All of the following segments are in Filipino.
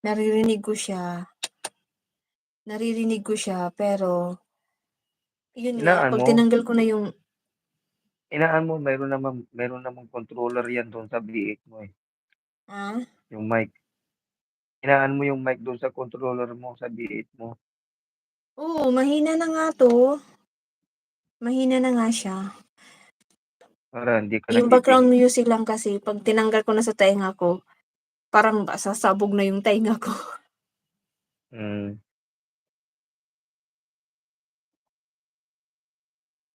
naririnig ko siya pero yun nga, Inaan 'pag mo. tinanggal ko na yung Inaan mo meron namang controller 'yan do'n sa V8 mo, eh, ah? yung mic. Inaan mo yung mic do'n sa controller mo sa V8 mo. Oo, mahina na nga 'to. Mahina na nga siya. Para hindi ka Yung background nagpipigil. music lang kasi 'pag tinanggal ko na sa tenga ko, parang sasabog na yung tenga ko. Hmm.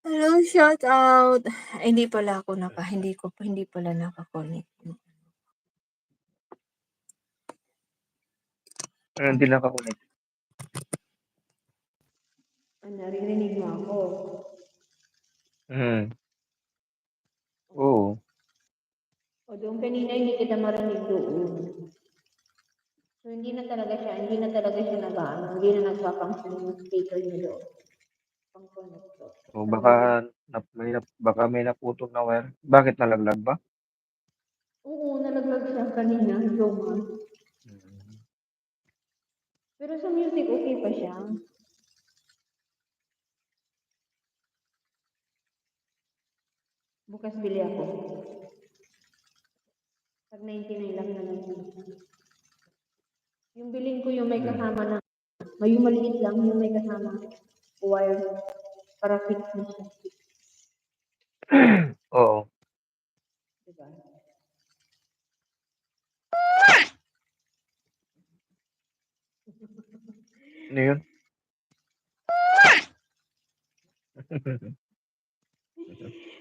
Hello, shout out. Ay, hindi pala naka-connect. Hindi naka-connect. Naririnig mo ako? Hmm. Oo. O doon kanina hindi kita marinig doon. So hindi na talaga siya nag-aano, hindi na nagpa-function yung speaker niyo doon. Pang-connect to. O baka may naputol na wire. Bakit nalaglag ba? Oo, nalaglag siya kanina, luma. Hmm. Pero sa music, okay pa siya. Bukas bili ako. Pag 99 lang naman. Yung bilhin ko yung may kasama na, yung maliit lang, yung may kasama wire para fix na siya. Oo. Diba? Ano yun?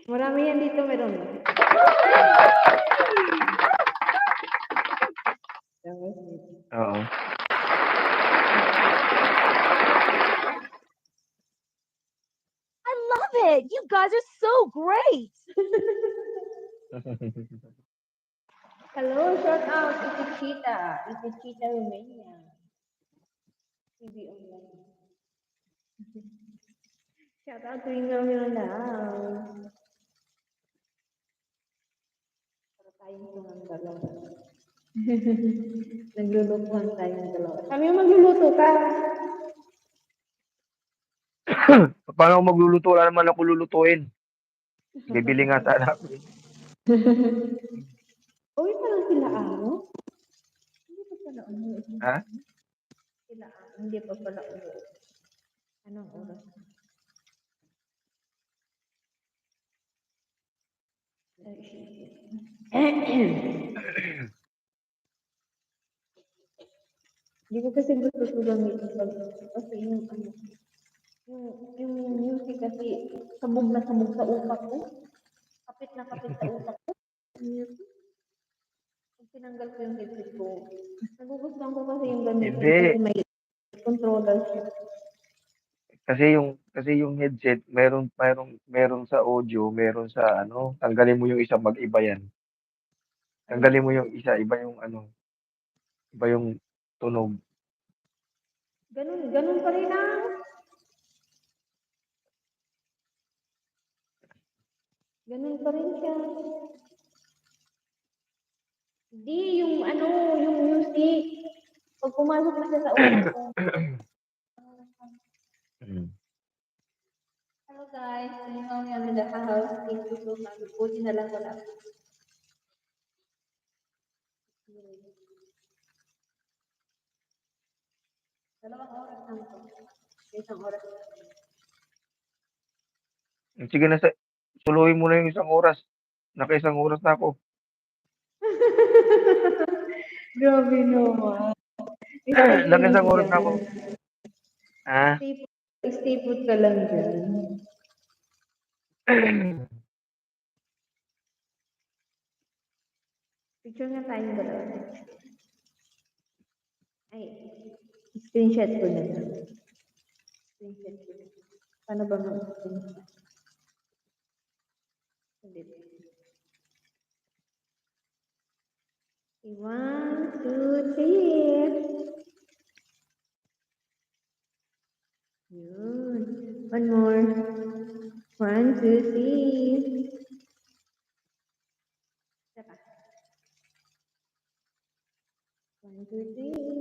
Marami yan dito, meron. Oo. I love it. You guys are so great. Hello, shout out Ipichita Romania. TV online. Shout out to Inga Miranda. Para tayong tungang dalawa. Naglulutuhan tayong dalawa. Kami yung magluluto ka. Paano ako magluluto? Wala naman ako lulutuin. Bibili nga sana ako, eh. Uwi pa lang sila amo? Hindi pa pala umuwi. Ha? Sila amo, hindi pa pala umuwi. Anong oras? Hindi ko kasi gusto ko gamitin kasi yung music kasi sabog na sabog sa utak ko. Kapit na kapit sa utak ko. Pag tinanggal ko yung headset ko, nagugustuhan ko kasi yung gamitin Hindi. kasi may controller siya. Kasi yung headset meron sa audio, meron sa ano, tanggalin mo yung isa mag-iba yan. Tanggalin mo yung isa, iba yung tunog. Ganun pa rin ah. Ganun pa rin siya. Di, yung music. Pag pumasok na siya sa utak ko. Hmm. Hello guys, tulingaw niya in the house. Thank you so much. Buti na lang wala. Dalawang oras lang to. Isang oras. Sige na, suluhin mo na yung isang oras. Naka-isang oras na ako. Grabe naman. Stay ka lang Naka-isang oras na dyan. ako. Ah? Stay put ka lang dyan. Picture nga tayong dalawa. Ay, screenshot ko na lang. Screenshot ko. Paano ba mag-screenshot? Ulit. 1, 2, 3. Yun. One more. 1, 2, 3. Isa pa. 1, 2, 3.